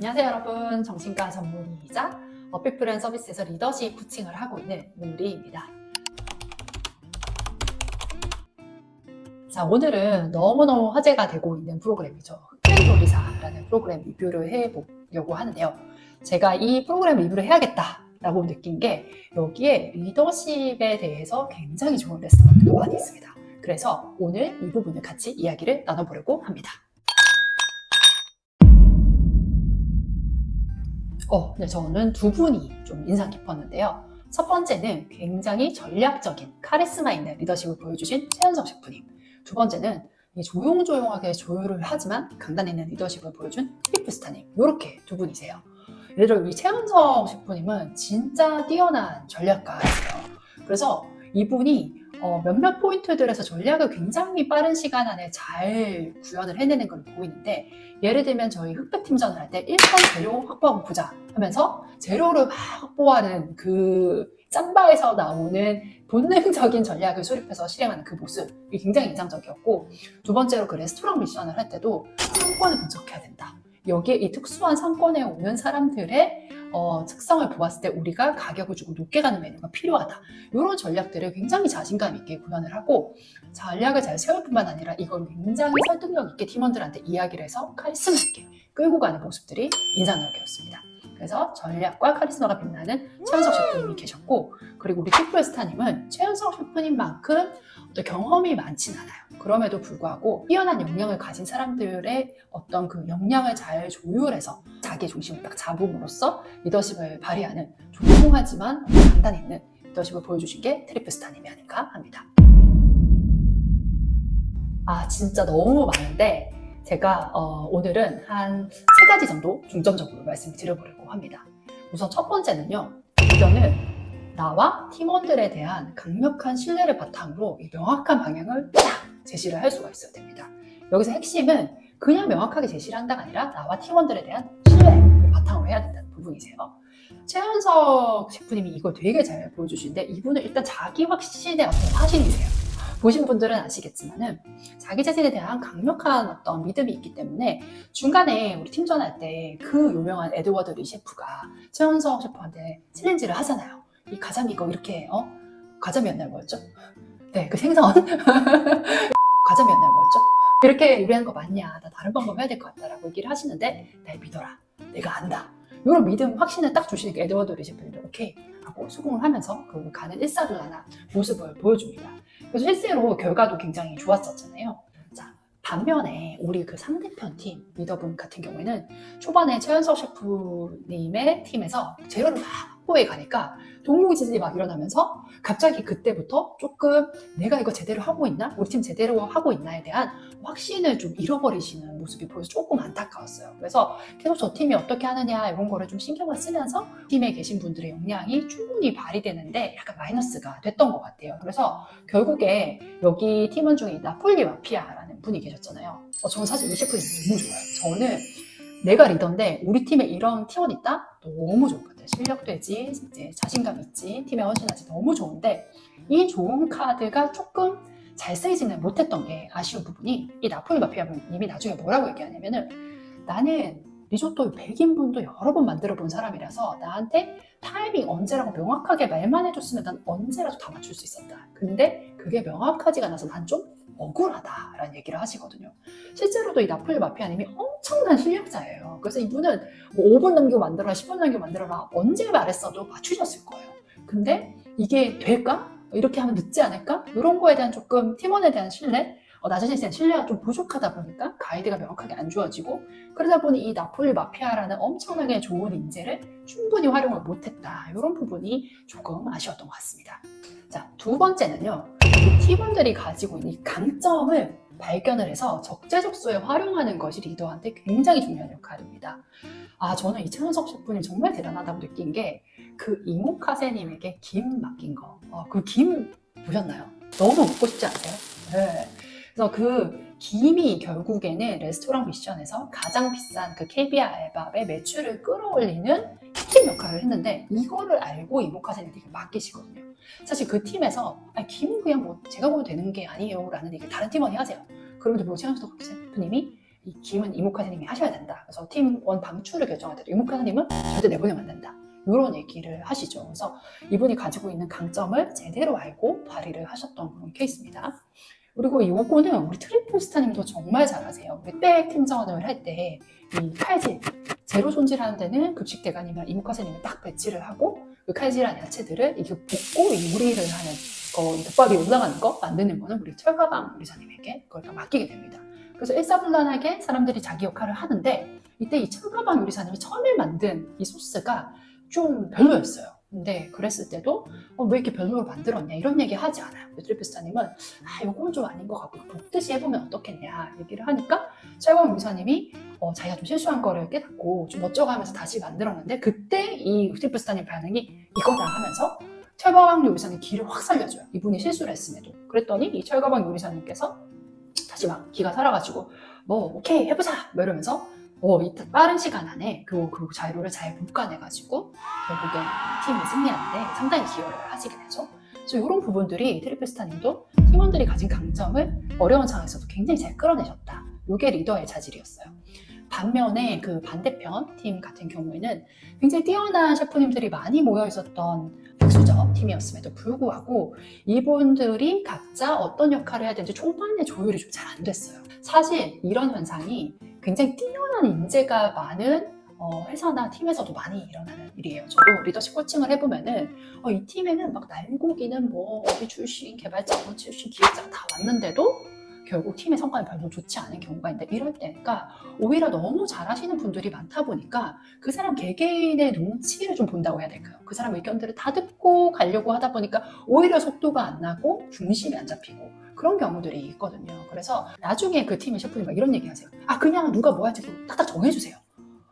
안녕하세요 여러분, 정신과 전문의이자 어필 서비스에서 리더십 코칭을 하고 있는 문리입니다. 자, 오늘은 너무너무 화제가 되고 있는 프로그램이죠. 흑백요리사라는 프로그램 리뷰를 해보려고 하는데요. 제가 이 프로그램 리뷰를 해야겠다라고 느낀 게 여기에 리더십에 대해서 굉장히 좋은 레슨들이 많이 있습니다. 그래서 오늘 이 부분을 같이 이야기를 나눠보려고 합니다. 네, 저는 두 분이 좀 인상 깊었는데요. 첫 번째는 굉장히 전략적인 카리스마 있는 리더십을 보여주신 최현석 셰프님. 두 번째는 조용조용하게 조율을 하지만 강단 있는 리더십을 보여준 필리프 스타님. 이렇게 두 분이세요. 예를 들어 이 최현석 셰프님은 진짜 뛰어난 전략가이세요. 그래서 이분이 몇몇 포인트들에서 전략을 굉장히 빠른 시간 안에 잘 구현을 해내는 걸 보이는데, 예를 들면 저희 흑백 팀전을 할 때 일단 재료 확보하고 보자 하면서 재료를 막 확보하는 그 짬바에서 나오는 본능적인 전략을 수립해서 실행하는 그 모습이 굉장히 인상적이었고, 두 번째로 그 레스토랑 미션을 할 때도 상권을 분석해야 된다. 여기에 이 특수한 상권에 오는 사람들의 특성을 보았을 때 우리가 가격을 주고 높게 가는 메뉴가 필요하다. 이런 전략들을 굉장히 자신감 있게 구현을 하고, 전략을 잘 세울 뿐만 아니라 이걸 굉장히 설득력 있게 팀원들한테 이야기를 해서 카리스마 있게 끌고 가는 모습들이 인상적이었습니다. 그래서 전략과 카리스마가 빛나는 최현석 셰프님이 계셨고, 그리고 우리 필리프스타님은 최현석 셰프님만큼 경험이 많진 않아요. 그럼에도 불구하고 뛰어난 역량을 가진 사람들의 어떤 그 역량을 잘 조율해서 자기 중심을 딱 잡음으로써 리더십을 발휘하는 조용하지만 강단 있는 리더십을 보여주신 게 필리프스타님이 아닌가 합니다. 진짜 너무 많은데 제가 오늘은 한 3가지 정도 중점적으로 말씀을 드려보려고 합니다. 우선 첫 번째는요, 리더는 나와 팀원들에 대한 강력한 신뢰를 바탕으로 이 명확한 방향을 딱 제시를 할 수가 있어야 됩니다. 여기서 핵심은 그냥 명확하게 제시를 한다가 아니라 나와 팀원들에 대한 신뢰를 바탕으로 해야 된다는 부분이세요. 최현석 셰프님이 이걸 되게 잘 보여주시는데, 이분은 일단 자기 확신의 어떤 화신이세요. 보신 분들은 아시겠지만은 자기 자신에 대한 강력한 어떤 믿음이 있기 때문에 중간에 우리 팀전 할 때 그 유명한 에드워드 리 셰프가 최현석 셰프한테 챌린지를 하잖아요. 이 가자미 이거 이렇게 가자미였나요? 뭐였죠? 네, 그 생선 가자미였나요? 뭐였죠? 이렇게 요리하는 거 맞냐? 나 다른 방법 해야 될 것 같다라고 얘기를 하시는데, 날 믿어라, 내가 안다, 이런 믿음, 확신을 딱 주시니까 에드워드 리 셰프님도 오케이 하고 수긍을 하면서 그 가는 일사불란한 모습을 보여줍니다. 그래서 실제로 결과도 굉장히 좋았었잖아요. 자, 반면에 우리 그 상대편 팀 리더분 같은 경우에는 초반에 최현석 셰프님의 팀에서 재료를 막 확보해 가니까 동공지진이 막 일어나면서 갑자기 그때부터 조금 내가 이거 제대로 하고 있나? 우리 팀 제대로 하고 있나에 대한 확신을 좀 잃어버리시는 모습이 보여서 조금 안타까웠어요. 그래서 계속 저 팀이 어떻게 하느냐 이런 거를 좀 신경을 쓰면서 팀에 계신 분들의 역량이 충분히 발휘되는데 약간 마이너스가 됐던 것 같아요. 그래서 결국에 여기 팀원 중에 나폴리 마피아라는 분이 계셨잖아요. 저는 사실 이 셰프님 너무 좋아요. 저는 내가 리더인데 우리 팀에 이런 팀원 있다? 너무 좋을 것 같아요. 실력되지, 이제 자신감 있지, 팀에 헌신하지, 너무 좋은데 이 좋은 카드가 조금 잘 쓰이지는 못했던 게 아쉬운 부분이, 이 나폴리 마피아님이 나중에 뭐라고 얘기하냐면은, 나는 리조또 100인분도 여러 번 만들어 본 사람이라서 나한테 타이밍 언제라고 명확하게 말만 해줬으면 난 언제라도 다 맞출 수 있었다. 근데 그게 명확하지가 않아서 난 좀 억울하다라는 얘기를 하시거든요. 실제로도 이 나폴리 마피아님이 엄청난 실력자예요. 그래서 이분은 뭐 5분 넘기고 만들어라, 10분 넘기고 만들어라 언제 말했어도 맞추셨을 거예요. 근데 이게 될까? 이렇게 하면 늦지 않을까? 이런 거에 대한 조금 팀원에 대한 신뢰, 나 자신에 대한 신뢰가 좀 부족하다 보니까 가이드가 명확하게 안 주어지고, 그러다 보니 이 나폴리 마피아라는 엄청나게 좋은 인재를 충분히 활용을 못했다. 이런 부분이 조금 아쉬웠던 것 같습니다. 자, 두 번째는요, 팀원들이 가지고 있는 강점을 발견을 해서 적재적소에 활용하는 것이 리더한테 굉장히 중요한 역할입니다. 저는 이 최현석 셰프님 정말 대단하다고 느낀 게, 그 이모카세님에게 김 맡긴 거, 그 김 보셨나요? 너무 먹고 싶지 않으세요? 네. 그래서 그 김이 결국에는 레스토랑 미션에서 가장 비싼 그 캐비아 알밥의 매출을 끌어올리는 핵심 역할을 했는데, 이거를 알고 이모카세님에게 맡기시거든요. 사실 그 팀에서 김은 그냥 뭐 제가 보면 되는 게 아니에요 라는 얘기를 다른 팀원이 하세요. 그럼에도 불구하고 최현석 셰프님이 이 김은 이모카 선생님이 하셔야 된다. 그래서 팀원 방출을 결정할 때도 이모카 선생님은 절대 내보내면 안 된다. 이런 얘기를 하시죠. 그래서 이분이 가지고 있는 강점을 제대로 알고 발휘를 하셨던 그런 케이스입니다. 그리고 요거는 우리 트리플스타님도 정말 잘하세요. 우리 백 팀전을 할 때 이 칼질, 제로 손질하는 데는 급식 대가님이랑 이모카 선생님이 딱 배치를 하고 그 칼질한 야채들을 이게 볶고 요리를 하는 거, 덮밥이 올라가는 거 만드는 거는 우리 철가방 요리사님에게 그걸 다 맡기게 됩니다. 그래서 일사불란하게 사람들이 자기 역할을 하는데 이때 이 철가방 요리사님이 처음에 만든 이 소스가 좀 별로였어요. 근데 그랬을 때도 왜 이렇게 별로로 만들었냐 이런 얘기 하지 않아요. 트리플스타님은 요건 좀 아닌 것 같고 볶듯이 해보면 어떻겠냐 얘기를 하니까 철가방 요리사님이 자기가 좀 실수한 거를 깨닫고 좀 멋져가면서 다시 만들었는데 그때 이 트리플스타님 반응이 이거다 하면서 철가방 요리사님 기를 확 살려줘요. 이분이 실수를 했음에도. 그랬더니 이 철가방 요리사님께서 다시 막 기가 살아가지고 오케이 해보자 이러면서 이 빠른 시간 안에 그 자료를 잘 볶아내가지고 결국엔 팀이 승리하는데 상당히 기여를 하시게 되죠. 그래서 이런 부분들이 트리플스타님도 팀원들이 가진 강점을 어려운 상황에서도 굉장히 잘 끌어내셨다. 이게 리더의 자질이었어요. 반면에 그 반대편 팀 같은 경우에는 굉장히 뛰어난 셰프님들이 많이 모여 있었던 백수저 팀이었음에도 불구하고 이분들이 각자 어떤 역할을 해야 되는지 초반에 조율이 좀 잘 안 됐어요. 사실 이런 현상이 굉장히 뛰어난 인재가 많은 회사나 팀에서도 많이 일어나는 일이에요. 저도 리더십 코칭을 해보면은 이 팀에는 막 날고기는 어디 출신, 개발자 출신, 기획자 다 왔는데도 결국 팀의 성과는 별로 좋지 않은 경우가 있는데 이럴 때가 오히려 너무 잘하시는 분들이 많다 보니까 그 사람 개개인의 눈치를 좀 본다고 해야 될까요? 그 사람 의견들을 다 듣고 가려고 하다 보니까 오히려 속도가 안 나고 중심이 안 잡히고 그런 경우들이 있거든요. 그래서 나중에 그 팀의 셰프님 막 이런 얘기 하세요. 그냥 누가 뭐 할지 딱딱 정해주세요.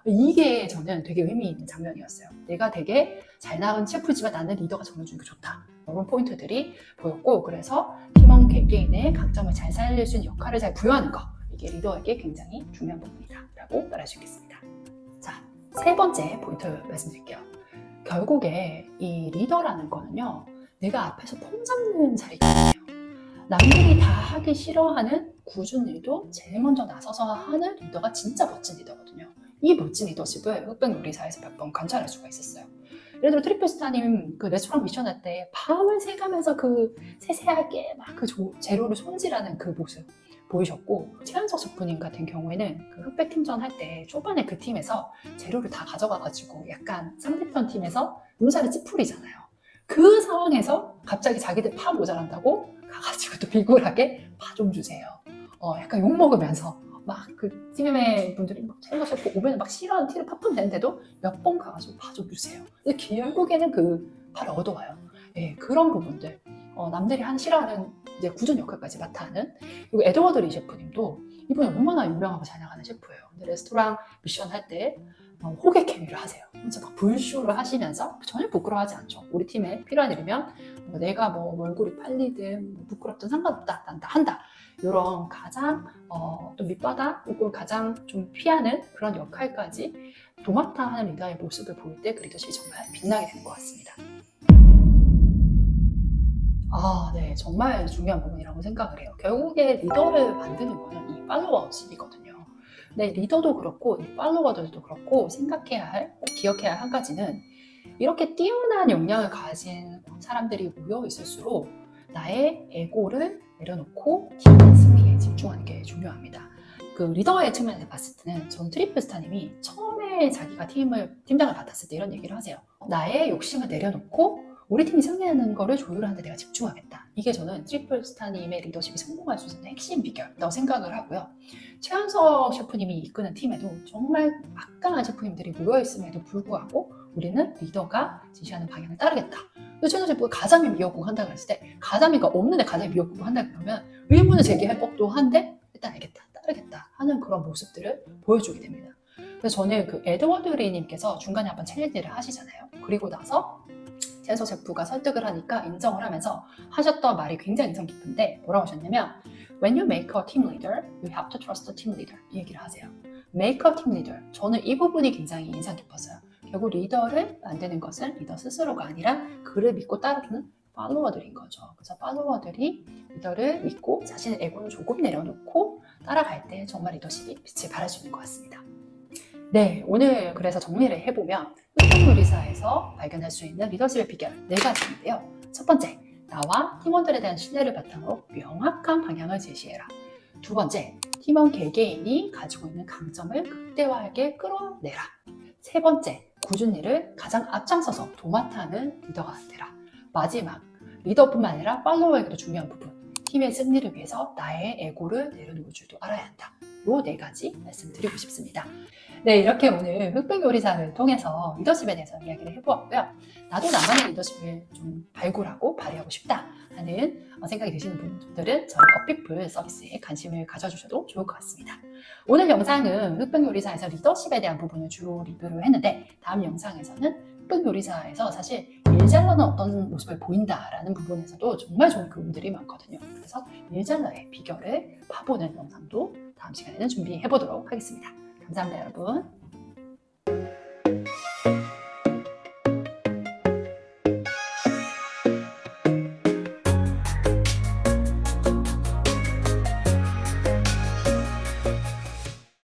이게 저는 되게 의미 있는 장면이었어요. 내가 되게 잘 나간 셰프지만 나는 리더가 정해주는 게 좋다. 이런 포인트들이 보였고 그래서 팀원 개개인의 강점을 잘 살릴 수 있는 역할을 잘 부여하는 거 이게 리더에게 굉장히 중요한 부분이다 라고 말할 수 있겠습니다. 자, 세 번째 포인트 말씀드릴게요. 결국에 이 리더라는 거는요 내가 앞에서 폼 잡는 자리거든요. 남들이 다 하기 싫어하는 굳은 일도 제일 먼저 나서서 하는 리더가 진짜 멋진 리더거든요. 이 멋진 리더십을 흑백 요리사에서 몇 번 관찰할 수가 있었어요. 예를 들어 트리플스타님 그 레스토랑 미션 할 때 밤을 새가면서 그 세세하게 막 그 재료를 손질하는 그 모습 보이셨고 최현석 셰프님 같은 경우에는 그 흑백 팀전 할 때 초반에 그 팀에서 재료를 다 가져가가지고 약간 상대편 팀에서 눈살을 찌푸리잖아요. 그 상황에서 갑자기 자기들 파 모자란다고 가가지고 또 비굴하게 파 좀 주세요. 약간 욕먹으면서 막 그 팀의 분들이 막 최현석 셰프 오면 막 싫어하는 티를 팍팍 내는데도 몇 번 가가지고 파 좀 주세요. 근데 결국에는 그 파를 얻어와요. 예, 그런 부분들 남들이 싫어하는 이제 굳은 역할까지 맡아하는 그리고 에드워드 리 셰프님도 이분이 얼마나 유명하고 잘 나가는 셰프예요. 근데 레스토랑 미션 할 때 호객 케미를 하세요. 진짜 막 불쇼를 하시면서 전혀 부끄러워하지 않죠. 우리 팀에 필요한 일이면 내가 얼굴이 팔리든 부끄럽든 상관없다, 난다 한다. 이런 가장 또 밑바닥 혹은 가장 좀 피하는 그런 역할까지 도맡아 하는 리더의 모습을 보일 때 그 리더십이 정말 빛나게 되는 것 같습니다. 네, 정말 중요한 부분이라고 생각을 해요. 결국에 리더를 만드는 거는 이 팔로워십이거든요. 근데 리더도 그렇고 이 팔로워들도 그렇고 생각해야 할, 꼭 기억해야 할 한 가지는 이렇게 뛰어난 역량을 가진 사람들이 모여 있을수록 나의 에고를 내려놓고 팀의 승리에 집중하는 게 중요합니다. 그 리더의 측면에서 봤을 때는 전 트리플스타님이 처음에 자기가 팀장을 맡았을 때 이런 얘기를 하세요. 나의 욕심을 내려놓고 우리 팀이 승리하는 거를 조율하는 데 내가 집중하겠다. 이게 저는 트리플스타님의 리더십이 성공할 수 있는 핵심 비결이라고 생각을 하고요. 최현석 셰프님이 이끄는 팀에도 정말 막강한 셰프님들이 모여있음에도 불구하고 우리는 리더가 지시하는 방향을 따르겠다. 최현석 셰프가 가자미 미역국 한다고 했을 때 가자미가 없는데 가자미 미역국을 한다 그러면 의문을 제기할 법도 한데 일단 알겠다, 따르겠다 하는 그런 모습들을 보여주게 됩니다. 그래서 저는 그 에드워드 리님께서 중간에 한번 챌린지를 하시잖아요. 그리고 나서 최현석 셰프가 설득을 하니까 인정을 하면서 하셨던 말이 굉장히 인상 깊은데 뭐라고 하셨냐면 When you make a team leader, you have to trust the team leader 이 얘기를 하세요. Make a team leader. 저는 이 부분이 굉장히 인상 깊었어요. 결국 리더를 만드는 것은 리더 스스로가 아니라 그를 믿고 따르는 팔로워들인 거죠. 그래서 팔로워들이 리더를 믿고 자신의 에고는 조금 내려놓고 따라갈 때 정말 리더십이 빛을 발할 수 있는 것 같습니다. 네, 오늘 그래서 정리를 해보면 흑백요리사에서 발견할 수 있는 리더십의 비결 4가지인데요. 첫 번째, 나와 팀원들에 대한 신뢰를 바탕으로 명확한 방향을 제시해라. 두 번째, 팀원 개개인이 가지고 있는 강점을 극대화하게 끌어내라. 세 번째, 꾸준히 일을 가장 앞장서서 도맡아하는 리더가 되라. 마지막, 리더뿐만 아니라 팔로워에게도 중요한 부분, 팀의 승리를 위해서 나의 에고를 내려놓을 줄도 알아야 한다. 요 4가지 말씀드리고 싶습니다. 네, 이렇게 오늘 흑백요리사를 통해서 리더십에 대해서 이야기를 해보았고요. 나도 나만의 리더십을 좀 발굴하고 발휘하고 싶다 하는 생각이 드시는 분들은 저희 업피플 서비스에 관심을 가져주셔도 좋을 것 같습니다. 오늘 영상은 흑백요리사에서 리더십에 대한 부분을 주로 리뷰를 했는데, 다음 영상에서는 흑백요리사에서 사실 일잘러는 어떤 모습을 보인다라는 부분에서도 정말 좋은 교훈들이 많거든요. 그래서 일잘러의 비결을 봐보는 영상도 다음 시간에는 준비해 보도록 하겠습니다. 감사합니다, 여러분.